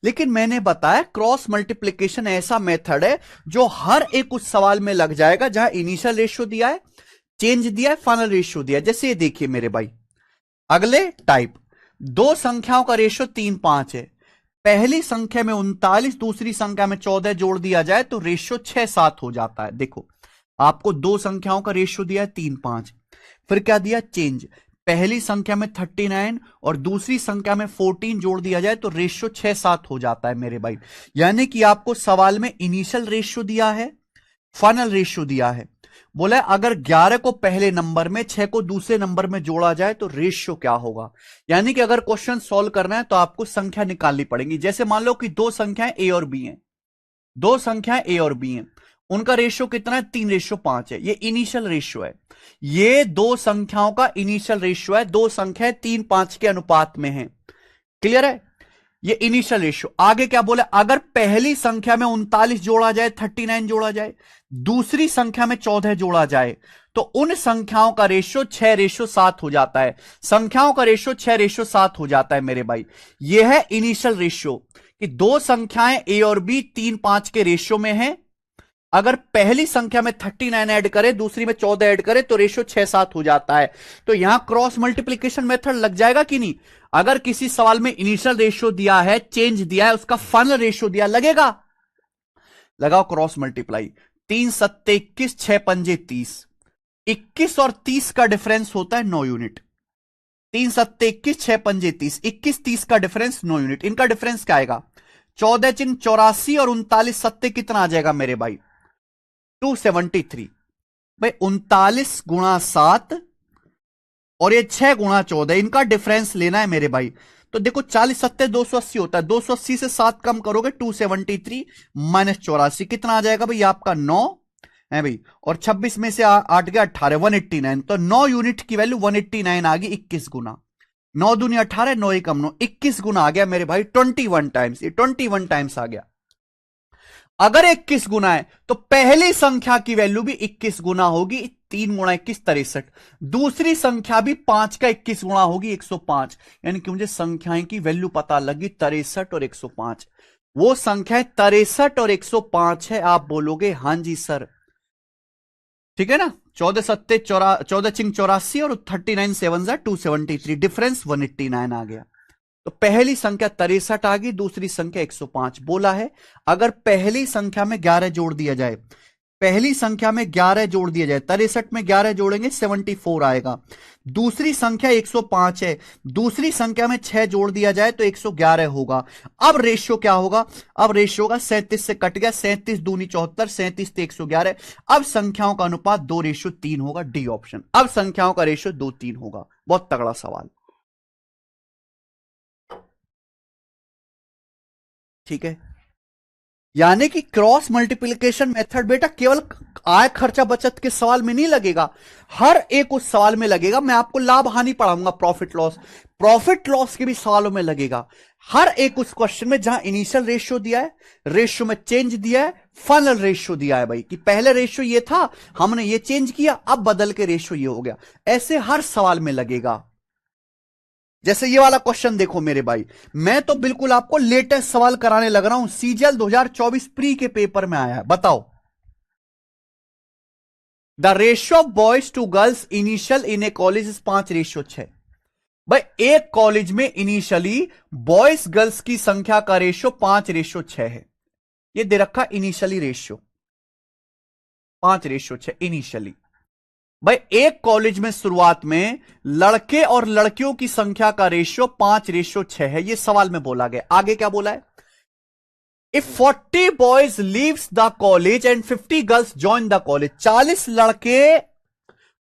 लेकिन मैंने बताया क्रॉस मल्टीप्लीकेशन ऐसा मेथड है जो हर एक उस सवाल में लग जाएगा जहां इनिशियल रेशियो दिया है, चेंज दिया है, फाइनल रेशियो दिया है। जैसे ये देखिए मेरे भाई, अगले टाइप, दो संख्याओं का रेशियो 3-5 है। पहली संख्या में 39, दूसरी संख्या में 14 जोड़ दिया जाए तो रेशियो 6-7 हो जाता है। देखो, आपको दो संख्याओं का रेशियो दिया है 3-5, फिर क्या दिया, चेंज। पहली संख्या में 39 और दूसरी संख्या में 14 जोड़ दिया जाए तो रेशियो 6-7 हो जाता है मेरे भाई। यानी कि आपको सवाल में इनिशियल रेशियो दिया है, फाइनल रेशियो दिया है। बोला है अगर 11 को पहले नंबर में, 6 को दूसरे नंबर में जोड़ा जाए तो रेशियो क्या होगा। यानी कि अगर क्वेश्चन सॉल्व करना है तो आपको संख्या निकालनी पड़ेगी। जैसे मान लो कि दो संख्याएं ए और बी हैं, दो संख्याएं ए और बी हैं, उनका रेशियो कितना है, 3:5 है। ये इनिशियल रेशियो है, ये दो संख्याओं का इनिशियल रेशियो है। दो संख्याएं 3-5 के अनुपात में हैं। क्लियर है, ये इनिशियल रेशियो। आगे क्या बोला, अगर पहली संख्या में 39 जोड़ा जाए, 39 जोड़ा जाए, दूसरी संख्या में 14 जोड़ा जाए तो उन संख्याओं का रेशियो 6:7 हो जाता है। संख्याओं का रेशियो 6:7 हो जाता है मेरे भाई। यह है इनिशियल रेशियो कि दो संख्याएं ए और बी 3-5 के रेशियो में हैं। अगर पहली संख्या में 39 ऐड करें, दूसरी में 14 ऐड करें तो रेशियो 6-7 हो जाता है। तो यहां क्रॉस मल्टीप्लीकेशन मेथड लग जाएगा कि नहीं। अगर किसी सवाल में इनिशियल रेशियो दिया है, चेंज दिया है, उसका फाइनल रेशियो दिया, लगेगा, लगाओ क्रॉस मल्टीप्लाई। 3×7 21, 6×5 30, 21 और 30 का डिफरेंस होता है 9 यूनिट। 3×7 21, 6×5 30, 21 30 का डिफरेंस 9 यूनिट। इनका डिफरेंस क्या आएगा, 14×3 84 और 39 सत्ते कितना आ जाएगा मेरे भाई, 273। भाई 39 गुणा 7 और ये 6 गुणा 14, इनका डिफरेंस लेना है मेरे भाई। तो देखो 40 सत्ते 280 होता है, 280 से 7 कम करोगे 273 माइनस 84 कितना आ जाएगा भाई, आपका 9 है भाई। और 26 में से 8 गया 18, 189। तो 9 यूनिट की वैल्यू 189 आ गई 21 गुना। 9 दूनी 18, 9 कम 9, 21 गुना आ गया मेरे भाई, 21 टाइम्स। ये 21 टाइम्स आ गया। अगर 21 गुना है तो पहली संख्या की वैल्यू भी 21 गुना होगी, 3 गुणा 21 63। दूसरी संख्या भी 5 का 21 गुणा होगी, 105। यानी कि मुझे संख्याएं की वैल्यू पता लगी 63 और 105। वो संख्याएं 63 और 105 है। आप बोलोगे हां जी सर, ठीक है ना। 14×7 14 और 39 7 273, डिफरेंस 189 आ गया। तो पहली संख्या 63 आ गई, दूसरी संख्या 105। बोला है अगर पहली संख्या में 11 जोड़ दिया जाए, पहली संख्या में 11 जोड़ दिया जाए, 63 में 11 जोड़ेंगे 74 आएगा। दूसरी संख्या 105 है, दूसरी संख्या में 6 जोड़ दिया जाए तो 111 होगा। अब रेशियो क्या होगा, अब रेशियो होगा 37 से कट गया, 37 दूनी 74, 37 से 111। अब संख्याओं का अनुपात 2:3 होगा, डी ऑप्शन। अब संख्याओं का रेशियो 2:3 होगा। बहुत तगड़ा सवाल, ठीक है। यानी कि क्रॉस मल्टीप्लिकेशन मेथड बेटा केवल आय खर्चा बचत के सवाल में नहीं लगेगा, हर एक उस सवाल में लगेगा। मैं आपको लाभ हानि पढ़ाऊंगा, प्रॉफिट लॉस, प्रॉफिट लॉस के भी सवालों में लगेगा। हर एक उस क्वेश्चन में जहां इनिशियल रेशियो दिया है, रेशियो में चेंज दिया है, फाइनल रेशियो दिया है भाई, कि पहले रेशियो ये था, हमने ये चेंज किया, अब बदल के रेशियो ये हो गया। ऐसे हर सवाल में लगेगा। जैसे ये वाला क्वेश्चन देखो मेरे भाई, मैं तो बिल्कुल आपको लेटेस्ट सवाल कराने लग रहा हूं, सीजीएल 2024 प्री के पेपर में आया है। बताओ, the ratio of boys to girls initial in a college is 5:6। भाई एक कॉलेज में इनिशियली बॉयज गर्ल्स की संख्या का रेशियो 5:6 है। ये दे रखा इनिशियली रेशियो 5:6 इनिशियली। भाई एक कॉलेज में शुरुआत में लड़के और लड़कियों की संख्या का रेशियो 5:6 है, ये सवाल में बोला गया। आगे क्या बोला है, if 40 boys leaves the college and 50 girls join the college. 40 लड़के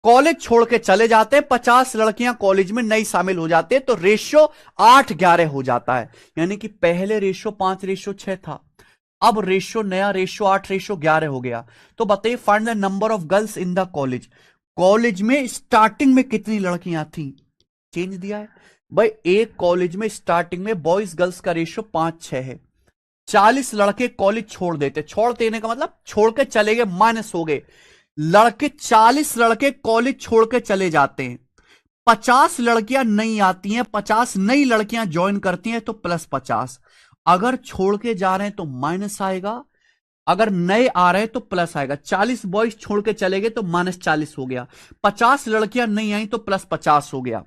कॉलेज छोड़ के चले जाते हैं, 50 लड़कियां कॉलेज में नई शामिल हो जाते हैं, तो रेशियो 8:11 हो जाता है। यानी कि पहले रेशियो 5:6 था, अब रेशियो नया रेशियो 8:11 हो गया। तो बताइए find the number of girls in the college. College में स्टार्टिंग में कितनी लड़कियां थी, चेंज दिया है भाई। एक कॉलेज में स्टार्टिंग में बॉयज गर्ल्स का रेशियो 5:6 है। 40 लड़के कॉलेज छोड़ देते, छोड़ देने का मतलब छोड़ के चले गए, माइनस हो गए लड़के। 40 लड़के कॉलेज छोड़ के चले जाते हैं, 50 लड़कियां नई आती हैं, 50 नई लड़कियां ज्वाइन करती हैं, तो +50। अगर छोड़ के जा रहे हैं तो माइनस आएगा, अगर नए आ रहे हैं तो प्लस आएगा। 40 बॉयज छोड़ के चले गए तो -40 हो गया, 50 लड़कियां नहीं आई तो +50 हो गया।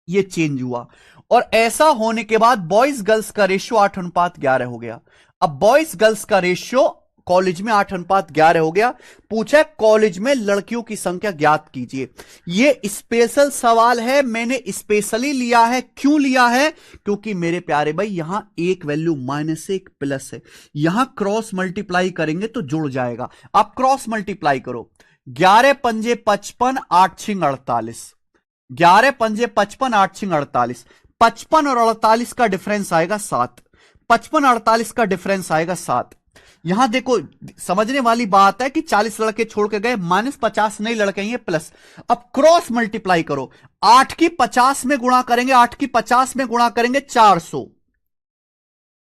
ये चेंज हुआ। और ऐसा होने के बाद बॉयज गर्ल्स का रेशियो 8:11 हो गया। अब बॉयज गर्ल्स का रेशियो कॉलेज में 8:11 हो गया। पूछा कॉलेज में लड़कियों की संख्या ज्ञात कीजिए। ये स्पेशल सवाल है, मैंने स्पेशली लिया है। क्यों लिया है? क्योंकि मेरे प्यारे भाई यहां एक वैल्यू माइनस है, एक प्लस है, यहां क्रॉस मल्टीप्लाई करेंगे तो जुड़ जाएगा। आप क्रॉस मल्टीप्लाई करो, 11 पंजे 55, 8 छिंग 48, 11 पंजे 55, 8 छिंग 48, 55 और 48 का डिफरेंस आएगा 7, 55 48 का डिफरेंस आएगा 7। यहां देखो समझने वाली बात है कि 40 लड़के छोड़ के गए, -50 नए लड़के हैं, प्लस। अब क्रॉस मल्टीप्लाई करो, 8 की 50 में गुणा करेंगे, 8 की 50 में गुणा करेंगे 400,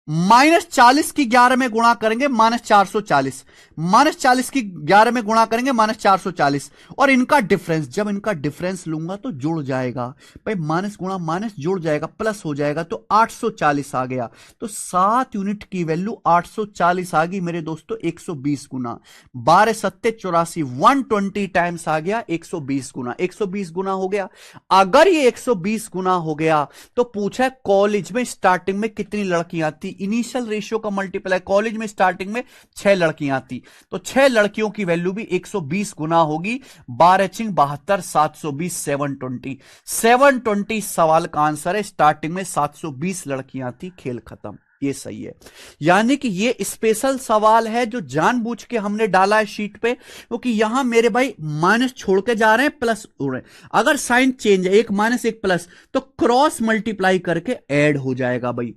-40 की 11 में गुणा करेंगे -440, -40 की 11 में गुणा करेंगे -440, और इनका डिफरेंस, जब इनका डिफरेंस लूंगा तो जुड़ जाएगा भाई, माइनस गुणा माइनस जुड़ जाएगा, प्लस हो जाएगा, तो 840 आ गया। तो 7 यूनिट की वैल्यू 840 आ गई मेरे दोस्तों, 120 गुना, 12 सत्ते 84, 120 टाइम्स आ गया, 120 गुना, 120 गुना हो गया। अगर ये 120 गुना हो गया तो पूछा कॉलेज में स्टार्टिंग में कितनी लड़कियां थी। इनिशियल रेशियो का मल्टीप्लाई, कॉलेज में स्टार्टिंग में 6 लड़कियां थी, तो 6 लड़कियों की वैल्यू भी 120 गुना होगी। 12 चिंग 72, 720, 720, 720 सवाल का आंसर है। स्टार्टिंग में 720 लड़कियां थी, खेल खत्म। ये सही है। यानी कि ये स्पेशल सवाल है जो जानबूझ के हमने डाला है शीट पे, क्योंकि यहां मेरे भाई माइनस छोड़ के जा रहे हैं, प्लस उड़ रहे हैं। अगर साइन चेंज है, एक माइनस एक प्लस, तो क्रॉस मल्टीप्लाई करके ऐड हो जाएगा भाई।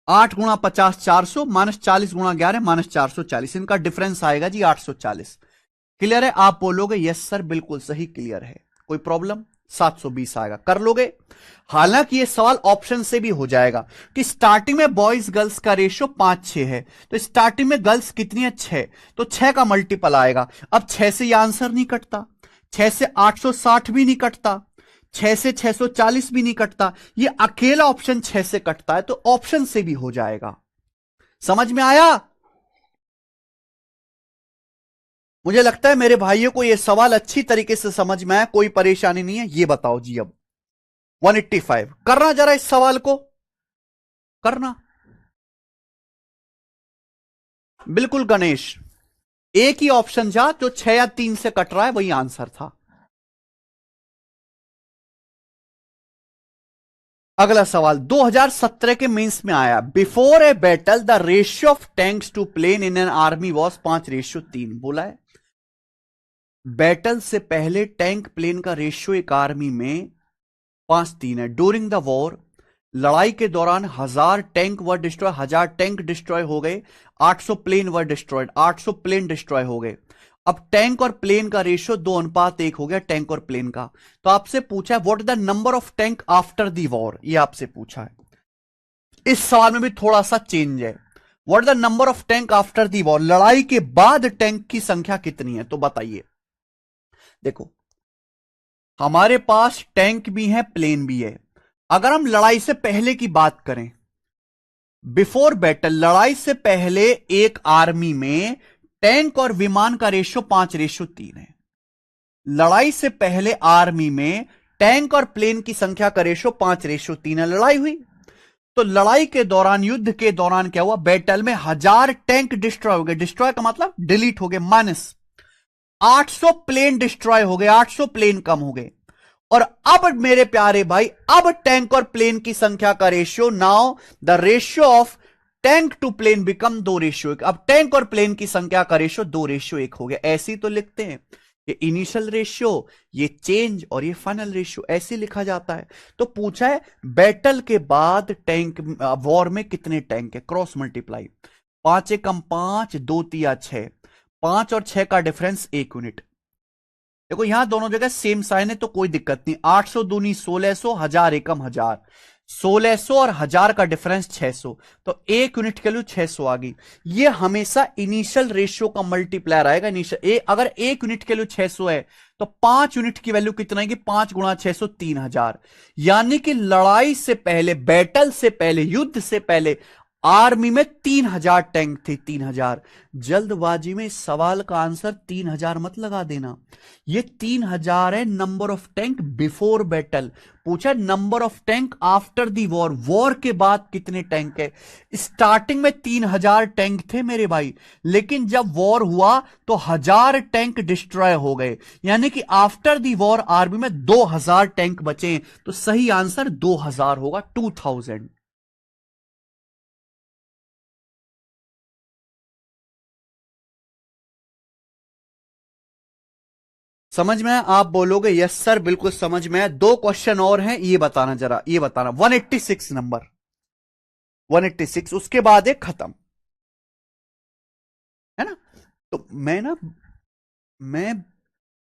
8 गुणा 50 400, -40 गुणा 11 -440, इनका डिफरेंस आएगा जी 840। क्लियर है? आप बोलोगे यस सर बिल्कुल सही, क्लियर है, कोई प्रॉब्लम? 720 आएगा, कर लोगे। हालांकि ये सवाल ऑप्शन से भी हो जाएगा कि स्टार्टिंग में बॉयज गर्ल्स का रेशियो 5-6 है, तो स्टार्टिंग में गर्ल्स कितनी है? 6, तो 6 का मल्टीपल आएगा। अब 6 से ये आंसर नहीं कटता, 6 से 860 भी नहीं कटता, 6 से 640 भी नहीं कटता, ये अकेला ऑप्शन 6 से कटता है, तो ऑप्शन से भी हो जाएगा। समझ में आया? मुझे लगता है मेरे भाइयों को यह सवाल अच्छी तरीके से समझ में आया, कोई परेशानी नहीं है। ये बताओ जी, अब 185 करना, जरा इस सवाल को करना। बिल्कुल गणेश, एक ही ऑप्शन जा जो 6 या 3 से कट रहा है, वही आंसर था। अगला सवाल 2017 के मेंस में आया। Before a battle the ratio of tanks to plane in an army was 5:3 बोला है। बैटल से पहले टैंक प्लेन का रेशियो एक आर्मी में 5:3 है। ड्यूरिंग द वॉर, लड़ाई के दौरान 1000 tank were destroy, 1000 tank destroy हो गए, 800 plane were destroyed, 800 plane destroy हो गए। अब टैंक और प्लेन का रेशियो 2:1 हो गया, टैंक और प्लेन का। तो आपसे पूछा है what is the number of tank after the war, ये आपसे पूछा है। इस सवाल में भी थोड़ा सा चेंज है। What is the number of tank after the war, लड़ाई के बाद टैंक की संख्या कितनी है, तो बताइए। देखो हमारे पास टैंक भी है, प्लेन भी है। अगर हम लड़ाई से पहले की बात करें, बिफोर बैटल, लड़ाई से पहले एक आर्मी में टैंक और विमान का रेशियो 5:3 है। लड़ाई से पहले आर्मी में टैंक और प्लेन की संख्या का रेशियो 5:3 है। लड़ाई हुई, तो लड़ाई के दौरान, युद्ध के दौरान क्या हुआ? बैटल में 1000 टैंक डिस्ट्रॉय हो गए, डिस्ट्रॉय का मतलब डिलीट हो गए, माइनस 800 प्लेन डिस्ट्रॉय हो गए, 800 प्लेन कम हो गए। और अब मेरे प्यारे भाई, अब टैंक और प्लेन की संख्या का ratio, now the ratio of tank to plane become 2:1। अब टैंक और प्लेन की संख्या का रेशियो 2:1 हो गया। ऐसे ही तो लिखते हैं, ये इनिशियल रेशियो, ये चेंज, और ये फाइनल रेशियो, ऐसे लिखा जाता है। तो पूछा है बैटल के बाद टैंक वॉर में कितने टैंक है, क्रॉस मल्टीप्लाई, 5 एकम 5, 2 तिया 6, 5 और 6 का डिफरेंस 1 यूनिट। देखो यहां दोनों जगह सेम साइन है तो कोई दिक्कत नहीं। 800 दूनी 1600, 1000 एकम 1000, 1600 और 1000 का डिफरेंस 600, तो 1 यूनिट के लिए 600 आ गई। ये हमेशा इनिशियल रेशियो का मल्टीप्लायर आएगा। इनिशियल अगर 1 यूनिट के लिए 600 है तो 5 यूनिट की वैल्यू कितना आएगी? 5 गुणा 600, 3000। यानी कि लड़ाई से पहले, बैटल से पहले, युद्ध से पहले आर्मी में 3,000 टैंक थे, 3,000। जल्दबाजी में इस सवाल का आंसर 3,000 मत लगा देना, ये 3,000 है number of tank before battle. पूछा number of tank after the war, war के बाद कितने टैंक है। स्टार्टिंग में 3,000 टैंक थे मेरे भाई, लेकिन जब वॉर हुआ तो 1,000 टैंक डिस्ट्रॉय हो गए, यानी कि आफ्टर दी वॉर आर्मी में 2,000 टैंक बचे। तो सही आंसर 2,000 होगा, 2000। समझ में है? आप बोलोगे यस सर बिल्कुल समझ में है। दो क्वेश्चन और हैं, ये बताना जरा, ये बताना। 186 नंबर, 186 उसके बाद एक खत्म है ना। तो मैं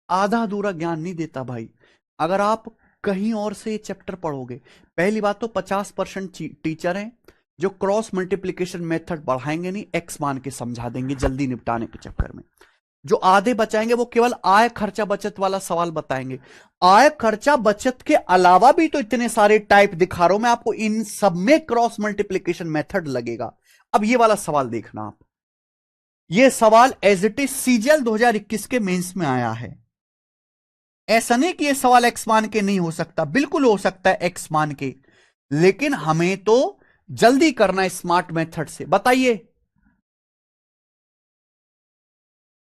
आधा अधूरा ज्ञान नहीं देता भाई। अगर आप कहीं और से ये चैप्टर पढ़ोगे, पहली बात तो 50% टीचर हैं जो क्रॉस मल्टीप्लीकेशन मेथड बढ़ाएंगे नहीं, एक्स मान के समझा देंगे जल्दी निपटाने के चक्कर में। जो आधे बचाएंगे वो केवल आय खर्चा बचत वाला सवाल बताएंगे। आय खर्चा बचत के अलावा भी तो इतने सारे टाइप दिखा रहा हूं मैं आपको, इन सब में क्रॉस मल्टीप्लीकेशन मेथड लगेगा। अब ये वाला सवाल देखना आप, ये सवाल एज इट इज सीजीएल 2021 के मेंस में आया है। ऐसा नहीं कि ये सवाल एक्स मान के नहीं हो सकता, बिल्कुल हो सकता है एक्स मान के, लेकिन हमें तो जल्दी करना है स्मार्ट मेथड से। बताइए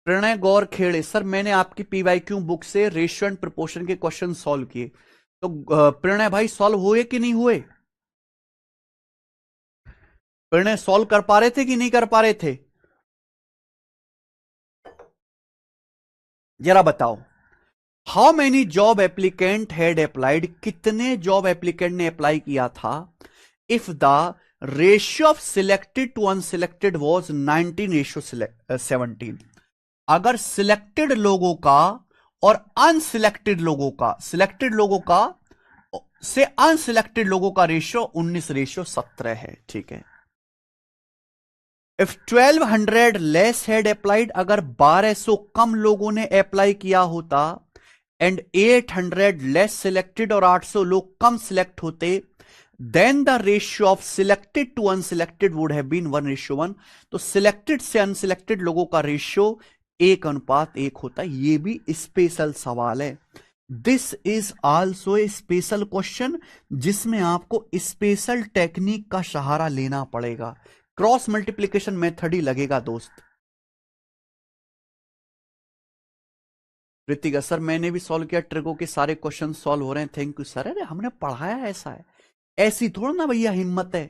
प्रणय गौर खेड़े, सर मैंने आपकी पीवाईक्यू बुक से रेशियो एंड प्रोपोर्शन के क्वेश्चन सॉल्व किए। तो प्रणय भाई सॉल्व हुए कि नहीं हुए? प्रणय सॉल्व कर पा रहे थे कि नहीं कर पा रहे थे? जरा बताओ। How many job applicant had applied, कितने जॉब एप्लीकेंट ने अप्लाई किया था if the ratio of selected to unselected was 19:17। अगर सिलेक्टेड लोगों का और अनसिलेक्टेड लोगों का, सिलेक्टेड लोगों का से अनसिलेक्टेड लोगों का रेशियो 19:17 है। ठीक है। इफ 1200 लेस हैड अप्लाइड, अगर 1200 कम लोगों ने अप्लाई किया होता, एंड 800 लेस सिलेक्टेड, और 800 लोग कम सिलेक्ट होते, then the ratio of selected to unselected would have been 1:1। तो सिलेक्टेड से अनसिलेक्टेड लोगों का रेशियो 1:1 होता है। ये भी स्पेशल सवाल है। This is also a special question, जिसमें आपको स्पेशल टेक्निक का सहारा लेना पड़ेगा। क्रॉस मल्टीप्लीकेशन मेथड ही लगेगा दोस्त। ऋतिका, सर मैंने भी सॉल्व किया, ट्रिको के सारे क्वेश्चन सॉल्व हो रहे हैं, थैंक यू सर। अरे हमने पढ़ाया ऐसा है, ऐसी थोड़ा ना भैया हिम्मत है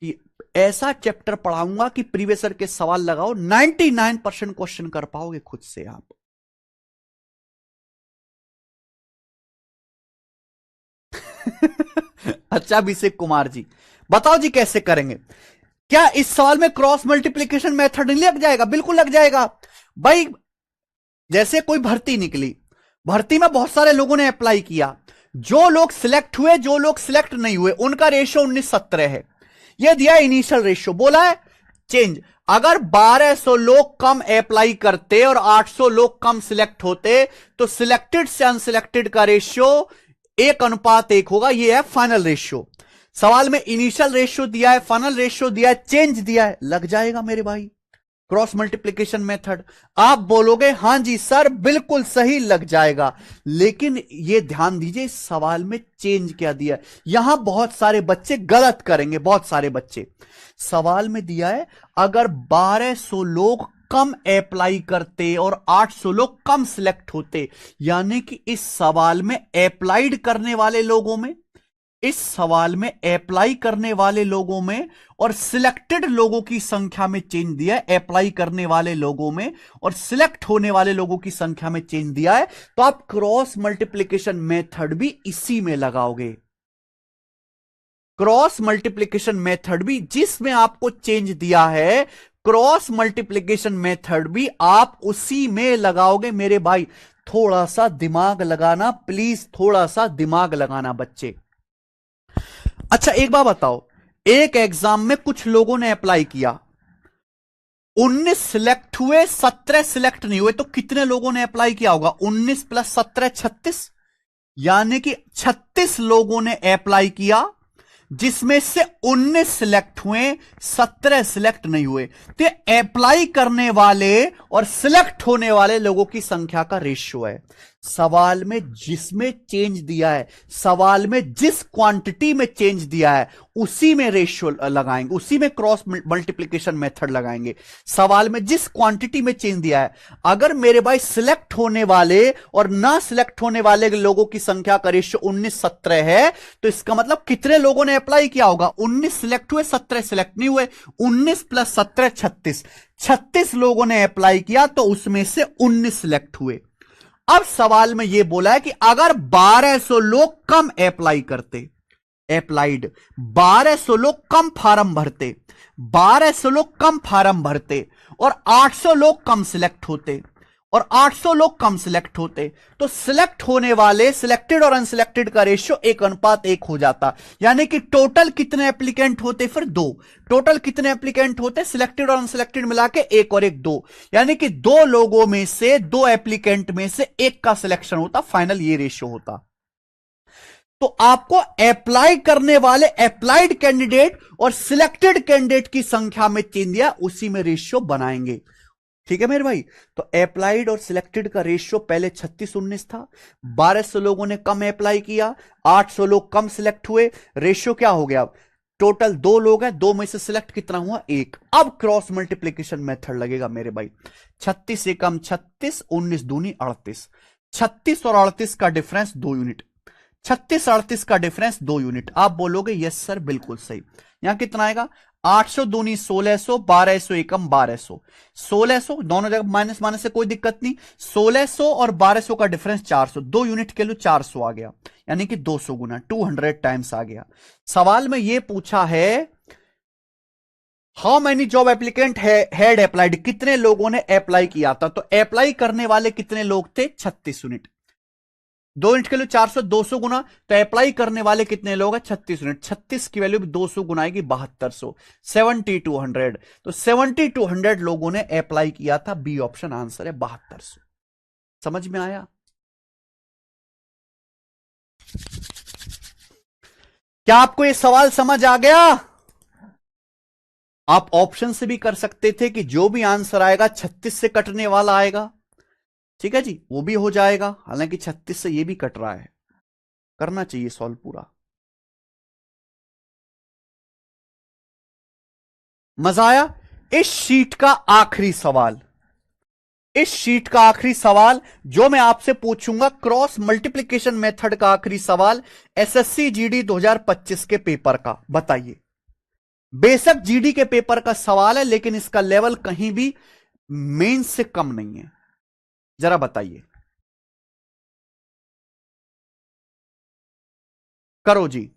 कि ऐसा चैप्टर पढ़ाऊंगा कि प्रीवियस ईयर के सवाल लगाओ 99% क्वेश्चन कर पाओगे खुद से आप। अच्छा अभिषेक कुमार जी, बताओ जी कैसे करेंगे। क्या इस सवाल में क्रॉस मल्टीप्लीकेशन मेथड नहीं लग जाएगा? बिल्कुल लग जाएगा भाई। जैसे कोई भर्ती निकली, भर्ती में बहुत सारे लोगों ने अप्लाई किया, जो लोग सिलेक्ट हुए जो लोग सिलेक्ट नहीं हुए, उनका रेशियो 19:17 है। यह दिया इनिशियल रेशियो, बोला है चेंज। अगर 1200 लोग कम अप्लाई करते और 800 लोग कम सिलेक्ट होते, तो सिलेक्टेड से अनसिलेक्टेड का रेशियो 1:1 होगा। यह है फाइनल रेशियो। सवाल में इनिशियल रेशियो दिया है, फाइनल रेशियो दिया है, चेंज दिया है, लग जाएगा मेरे भाई क्रॉस मल्टीप्लीकेशन मेथड। आप बोलोगे हां जी सर बिल्कुल सही, लग जाएगा। लेकिन यह ध्यान दीजिए इस सवाल में चेंज क्या दिया है। यहां बहुत सारे बच्चे गलत करेंगे, बहुत सारे बच्चे। सवाल में दिया है अगर 1200 लोग कम अप्लाई करते और 800 लोग कम सिलेक्ट होते, यानी कि इस सवाल में अप्लाइड करने वाले लोगों में, इस सवाल में अप्लाई करने वाले लोगों में और सिलेक्टेड लोगों की संख्या में चेंज दिया है। अप्लाई करने वाले लोगों में और सिलेक्ट होने वाले लोगों की संख्या में चेंज दिया है, तो आप क्रॉस मल्टीप्लीकेशन मेथड भी इसी में लगाओगे। क्रॉस मल्टीप्लीकेशन मेथड भी जिसमें आपको चेंज दिया है, क्रॉस मल्टीप्लीकेशन मेथड भी आप उसी में लगाओगे मेरे भाई। थोड़ा सा दिमाग लगाना प्लीज, थोड़ा सा दिमाग लगाना बच्चे। अच्छा एक बात बताओ, एक एग्जाम में कुछ लोगों ने अप्लाई किया, 19 सिलेक्ट हुए, 17 सिलेक्ट नहीं हुए, तो कितने लोगों ने अप्लाई किया होगा? 19 + 17 36, यानी कि 36 लोगों ने अप्लाई किया, जिसमें से 19 सिलेक्ट हुए, 17 सिलेक्ट नहीं हुए। तो अप्लाई करने वाले और सिलेक्ट होने वाले लोगों की संख्या का रेशियो है। सवाल में जिसमें चेंज दिया है, सवाल में जिस क्वांटिटी में चेंज दिया है, उसी में रेशियो लगाएंगे, उसी में क्रॉस मल्टीप्लीकेशन मेथड लगाएंगे। सवाल में जिस क्वांटिटी में चेंज दिया है, अगर मेरे भाई सिलेक्ट होने वाले और ना सिलेक्ट होने वाले लोगों की संख्या का रेशियो 19-17 है, तो इसका मतलब कितने लोगों ने अप्लाई किया होगा? 19 सिलेक्ट हुए, 17 सिलेक्ट नहीं हुए। 19 प्लस 17 36, 36 लोगों ने अप्लाई किया, तो उसमें से 19 सिलेक्ट हुए। अब सवाल में यह बोला है कि अगर 1200 लोग कम अप्लाई करते, अप्लाइड 1200 लोग कम फार्म भरते, 1200 लोग कम फार्म भरते और 800 लोग कम सिलेक्ट होते, और 800 लोग कम सिलेक्ट होते, तो सिलेक्ट होने वाले, सिलेक्टेड और अनसिलेक्टेड का रेशियो 1:1 हो जाता। यानी कि टोटल कितने एप्लीकेंट होते? फिर 2। टोटल कितने एप्लीकेंट होते सिलेक्टेड और अनसिलेक्टेड मिला के? 1 और 1 2। यानी कि 2 लोगों में से, 2 एप्लीकेंट में से 1 का सिलेक्शन होता, फाइनल ये रेशियो होता। तो आपको अप्लाई करने वाले अप्लाइड कैंडिडेट और सिलेक्टेड कैंडिडेट की संख्या में चेंज दिया, उसी में रेशियो बनाएंगे। ठीक है मेरे भाई। तो अप्लाइड और सिलेक्टेड का रेशियो पहले 36-19 था, 1200 लोगों ने कम अप्लाई किया, 800 लोग कम सिलेक्ट हुए, रेशियो क्या हो गया? टोटल 2 लोग हैं, 2 में से सिलेक्ट कितना हुआ? 1। अब क्रॉस मल्टीप्लीकेशन मेथड लगेगा मेरे भाई। 36 से कम 36, 19 दूनी 38, 36 और 38 का डिफरेंस 2 यूनिट, 36-38 का डिफरेंस 2 यूनिट। आप बोलोगे यस सर बिल्कुल सही। यहां कितना आएगा? 800 दूनी 1600, 1200 एकम 1200, 1600 दोनों जगह माइनस माइनस से कोई दिक्कत नहीं। 1600 और 1200 का डिफरेंस 400, 2 यूनिट के लिए 400 आ गया, यानी कि 200 गुना 200 टाइम्स आ गया। सवाल में यह पूछा है how many job applicant had applied, कितने लोगों ने अप्लाई किया था? तो अप्लाई करने वाले कितने लोग थे? 36 यूनिट। 2 यूनिट के लिए 400, 200 गुना, तो अप्लाई करने वाले कितने लोग हैं? 36 यूनिट। 36 की वैल्यू भी 200 गुनाएगी 7200, 7200। तो 7200 लोगों ने अप्लाई किया था। बी ऑप्शन आंसर है 7200। समझ में आया? क्या आपको यह सवाल समझ आ गया? आप ऑप्शन से भी कर सकते थे कि जो भी आंसर आएगा 36 से कटने वाला आएगा। ठीक है जी, वो भी हो जाएगा। हालांकि 36 से ये भी कट रहा है, करना चाहिए सॉल्व पूरा। मजा आया? इस शीट का आखिरी सवाल, इस शीट का आखिरी सवाल जो मैं आपसे पूछूंगा, क्रॉस मल्टीप्लिकेशन मेथड का आखिरी सवाल, एसएससी जीडी 2025 के पेपर का। बताइए, बेशक जीडी के पेपर का सवाल है, लेकिन इसका लेवल कहीं भी मेंस से कम नहीं है। जरा बताइए, करो जी।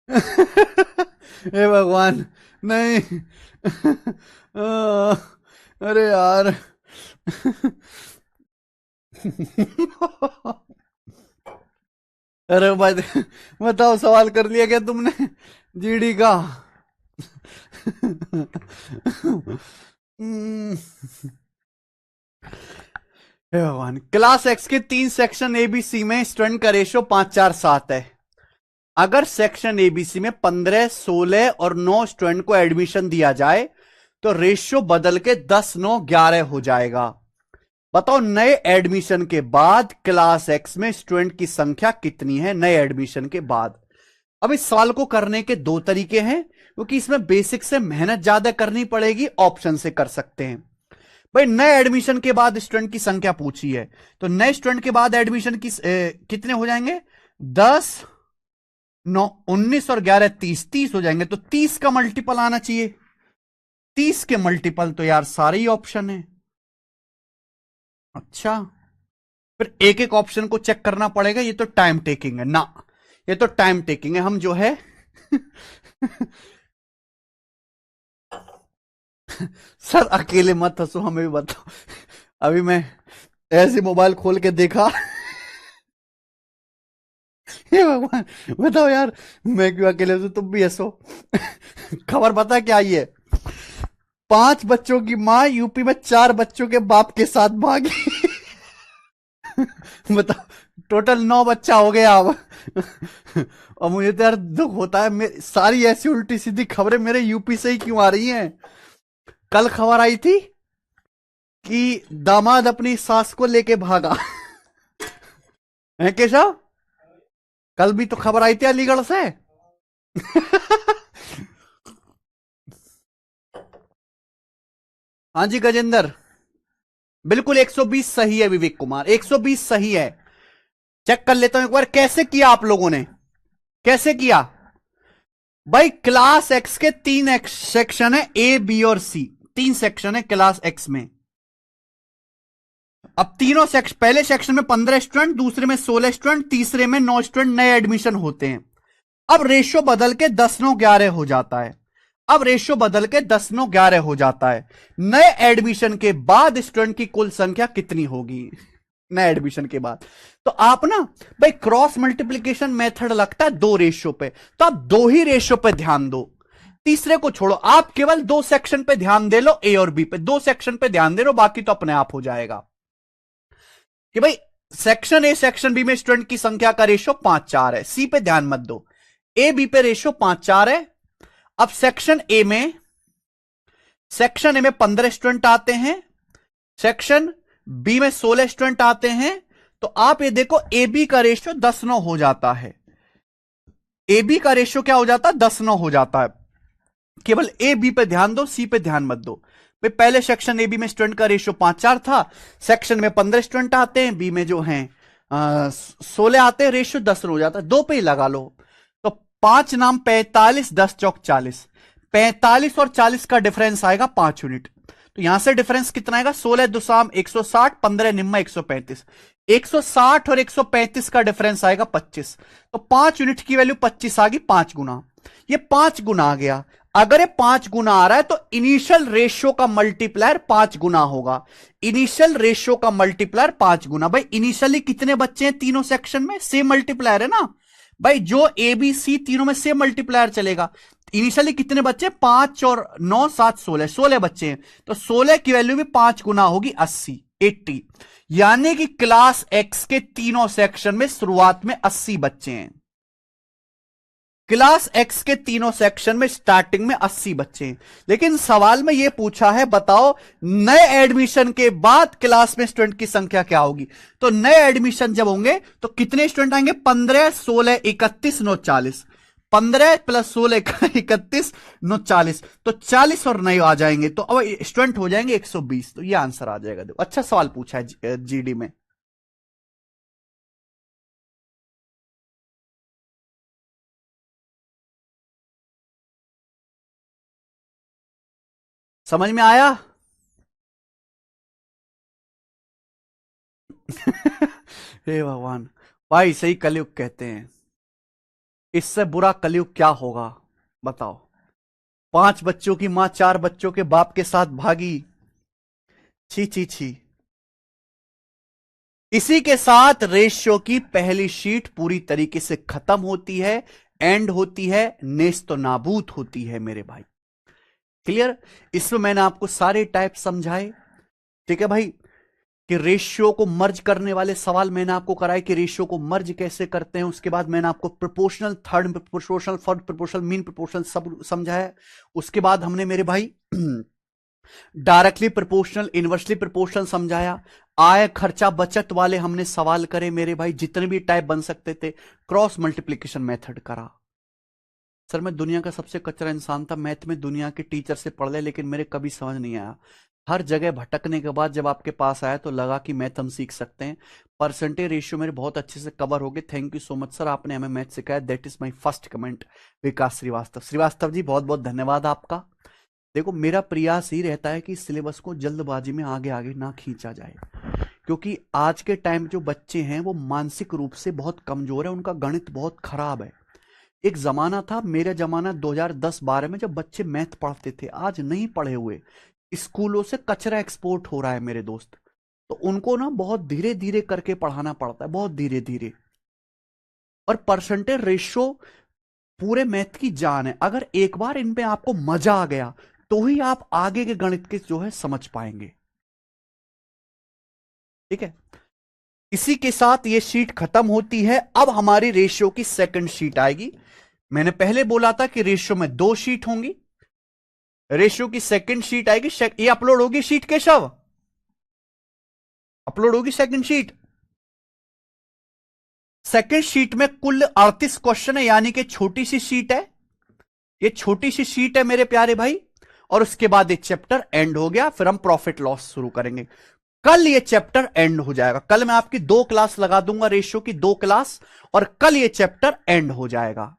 हे भगवान, नहीं। आ, अरे यार। अरे बताओ, सवाल कर लिया क्या तुमने जीडी का? हम्म, हे भगवान, क्लास एक्स के 3 सेक्शन एबीसी में स्टूडेंट का रेशियो 5, 4, 7 है। अगर सेक्शन एबीसी में 15, 16 और 9 स्टूडेंट को एडमिशन दिया जाए तो रेशियो बदल के 10, 9, 11 हो जाएगा। बताओ नए एडमिशन के बाद क्लास एक्स में स्टूडेंट की संख्या कितनी है नए एडमिशन के बाद? अब इस सवाल को करने के दो तरीके हैं, क्योंकि इसमें बेसिक से मेहनत ज्यादा करनी पड़ेगी, ऑप्शन से कर सकते हैं। भाई नए एडमिशन के बाद स्टूडेंट की संख्या पूछी है, तो नए स्टूडेंट के बाद एडमिशन की कितने हो जाएंगे? 10, 9, 19 और 11, 30, 30 हो जाएंगे। तो 30 का मल्टीपल आना चाहिए। 30 के मल्टीपल तो यार सारे ही ऑप्शन है। अच्छा, फिर एक एक ऑप्शन को चेक करना पड़ेगा, ये तो टाइम टेकिंग है ना, ये तो टाइम टेकिंग है। हम जो है सर अकेले मत हंसो, हमें भी बताओ। अभी मैं ऐसे मोबाइल खोल के देखा। हे भगवान, बताओ यार, मैं क्यों अकेले हंसू, तुम भी हंसो। खबर पता क्या आई है? 5 बच्चों की मां यूपी में 4 बच्चों के बाप के साथ भागी। बताओ, टोटल 9 बच्चा हो गया अब। और मुझे तो यार दुख होता है, सारी ऐसी उल्टी सीधी खबरें मेरे यूपी से ही क्यों आ रही हैं? कल खबर आई थी कि दामाद अपनी सास को लेके भागा। है केशव? कल भी तो खबर आई थी अलीगढ़ से। हाँ जी गजेंद्र, बिल्कुल 120 सही है विवेक कुमार, 120 सही है। चेक कर लेता हूं एक बार, कैसे किया आप लोगों ने, कैसे किया? भाई क्लास एक्स के 3 सेक्शन है, ए बी और सी। 3 सेक्शन है क्लास एक्स में। अब तीनों सेक्शन, पहले सेक्शन में 15 स्टूडेंट, दूसरे में 16 स्टूडेंट, तीसरे में 9 स्टूडेंट नए एडमिशन होते हैं। अब रेशियो बदल के 10, 9, 11 हो जाता है। अब रेशियो बदल के 10, 9, 11 हो जाता है। नए एडमिशन के बाद स्टूडेंट की कुल संख्या कितनी होगी नए एडमिशन के बाद? तो आप ना भाई क्रॉस मल्टीप्लीकेशन मेथड लगता है 2 रेशियो पे, तो आप 2 ही रेशियो पे ध्यान दो, तीसरे को छोड़ो। आप केवल 2 सेक्शन पे ध्यान दे लो, ए और बी पे 2 सेक्शन पे ध्यान दे लो, बाकी तो अपने आप हो जाएगा कि भाई सेक्शन ए सेक्शन बी में स्टूडेंट की संख्या का रेशियो 5, 4 है। सी पे ध्यान मत दो, ए बी पे रेशियो 5, 4 है। अब सेक्शन ए में 15 स्टूडेंट आते हैं, सेक्शन बी में 16 स्टूडेंट आते हैं। तो आप ये देखो, ए बी का रेशियो 10, 9 हो जाता है। ए बी का रेशियो क्या हो जाता है? 10, 9 हो जाता है। केवल ए बी पे ध्यान दो, सी पे ध्यान मत दो। भाई पहले सेक्शन ए बी में स्टूडेंट का रेशियो 5, 4 था, सेक्शन में 15 स्टूडेंट आते हैं, बी में जो हैं 16 आते हैं, रेशियो 10 हो जाता है। दो पे ही लगा लो। तो 5 नाम 45, 10 चौक 40, 45 और 40 का डिफरेंस आएगा 5 यूनिट। तो यहां से डिफरेंस कितना आएगा? 16 दुसाम 160, 15 निम्मा 135, 160 और 135 का डिफरेंस आएगा 25। तो 5 यूनिट की वैल्यू 25 आ गई, 5 गुना। ये 5 गुना आ गया। अगर ये 5 गुना आ रहा है तो इनिशियल रेशियो का मल्टीप्लायर 5 गुना होगा। इनिशियल रेशियो का मल्टीप्लायर 5 गुना। भाई इनिशियली कितने बच्चे हैं तीनों सेक्शन में? सेम मल्टीप्लायर है ना भाई, जो ए बी सी तीनों में सेम मल्टीप्लायर चलेगा। इनिशियली कितने बच्चे? 5 और 9, 7, 16, 16 बच्चे हैं। तो 16 की वैल्यू भी 5 गुना होगी, 80, 80। यानी कि क्लास एक्स के तीनों सेक्शन में शुरुआत में 80 बच्चे हैं। क्लास एक्स के तीनों सेक्शन में स्टार्टिंग में 80 बच्चे हैं। लेकिन सवाल में यह पूछा है, बताओ नए एडमिशन के बाद क्लास में स्टूडेंट की संख्या क्या होगी? तो नए एडमिशन जब होंगे तो कितने स्टूडेंट आएंगे? 15, 16, 31, 9, 40। 15 प्लस 16, 31, 9, 40। तो 40 और नए आ जाएंगे, तो अब स्टूडेंट हो जाएंगे 120। तो यह आंसर आ जाएगा। देखो अच्छा सवाल पूछा है जीडी में। समझ में आया? हे भगवान, भाई सही कलयुग कहते हैं। इससे बुरा कलयुग क्या होगा बताओ। 5 बच्चों की मां 4 बच्चों के बाप के साथ भागी। छी छी छी। इसी के साथ रेशियो की पहली शीट पूरी तरीके से खत्म होती है, एंड होती है, नेस्त नाबूद होती है मेरे भाई। क्लियर। इसमें मैंने आपको सारे टाइप समझाए। ठीक है भाई, कि रेशियो को मर्ज करने वाले सवाल मैंने आपको कराए कि रेशियो को मर्ज कैसे करते हैं। उसके बाद मैंने आपको proportional, third proportional, fourth proportional, mean proportional सब समझाया। उसके बाद हमने मेरे भाई डायरेक्टली प्रोपोर्शनल, इनवर्सली प्रोपोर्शनल समझाया। आय खर्चा बचत वाले हमने सवाल करे मेरे भाई, जितने भी टाइप बन सकते थे। क्रॉस मल्टीप्लीकेशन मेथड करा। सर मैं दुनिया का सबसे कचरा इंसान था, मैथ में दुनिया के टीचर से पढ़ ले, लेकिन मेरे कभी समझ नहीं आया। हर जगह भटकने के बाद जब आपके पास आया तो लगा कि मैथ हम सीख सकते हैं। परसेंटेज रेशियो मेरे बहुत अच्छे से कवर हो गए। Thank you so much sir, आपने हमें मैथ सिखाया। That is my first comment. Vikas Shrivastava, Shrivastava ji बहुत बहुत धन्यवाद आपका। देखो मेरा प्रयास ही रहता है कि सिलेबस को जल्दबाजी में आगे आगे ना खींचा जाए, क्योंकि आज के टाइम जो बच्चे हैं वो मानसिक रूप से बहुत कमजोर है, उनका गणित बहुत खराब है। एक जमाना था, मेरा जमाना 2010-12 में, जब बच्चे मैथ पढ़ते थे। आज नहीं पढ़े हुए, स्कूलों से कचरा एक्सपोर्ट हो रहा है मेरे दोस्त। तो उनको ना बहुत धीरे धीरे करके पढ़ाना पड़ता है, बहुत धीरे धीरे। और परसेंटेज रेशियो पूरे मैथ की जान है। अगर एक बार इन पे आपको मजा आ गया तो ही आप आगे के गणित के जो है समझ पाएंगे। ठीक है, इसी के साथ ये शीट खत्म होती है। अब हमारी रेशियो की सेकंड शीट आएगी। मैंने पहले बोला था कि रेशियो में 2 शीट होंगी। रेशियो की सेकंड शीट आएगी। ये अपलोड होगी शीट, केशव अपलोड होगी सेकंड शीट। सेकंड शीट में कुल 38 क्वेश्चन है, यानी कि छोटी सी शीट है। ये छोटी सी शीट है मेरे प्यारे भाई। और उसके बाद ये चैप्टर एंड हो गया, फिर हम प्रॉफिट लॉस शुरू करेंगे। कल ये चैप्टर एंड हो जाएगा। कल मैं आपकी 2 क्लास लगा दूंगा, रेशियो की 2 क्लास, और कल ये चैप्टर एंड हो जाएगा।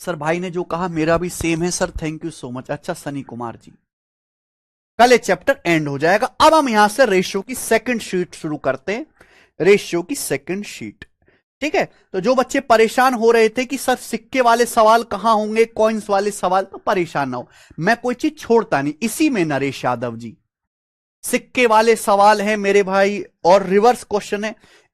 सर भाई ने जो कहा मेरा भी सेम है sir, thank you so much. अच्छा सनी कुमार जी, कल ये चैप्टर एंड हो जाएगा। अब हम यहां से रेशियो की सेकंड शीट शुरू करते हैं। रेशियो की सेकंड शीट, ठीक है। तो जो बच्चे परेशान हो रहे थे कि सर सिक्के वाले सवाल कहां होंगे, कॉइन्स वाले सवाल, तो परेशान ना हो, मैं कोई चीज छोड़ता नहीं। इसी में नरेश यादव जी सिक्के वाले सवाल हैं मेरे भाई, और रिवर्स क्वेश्चन है।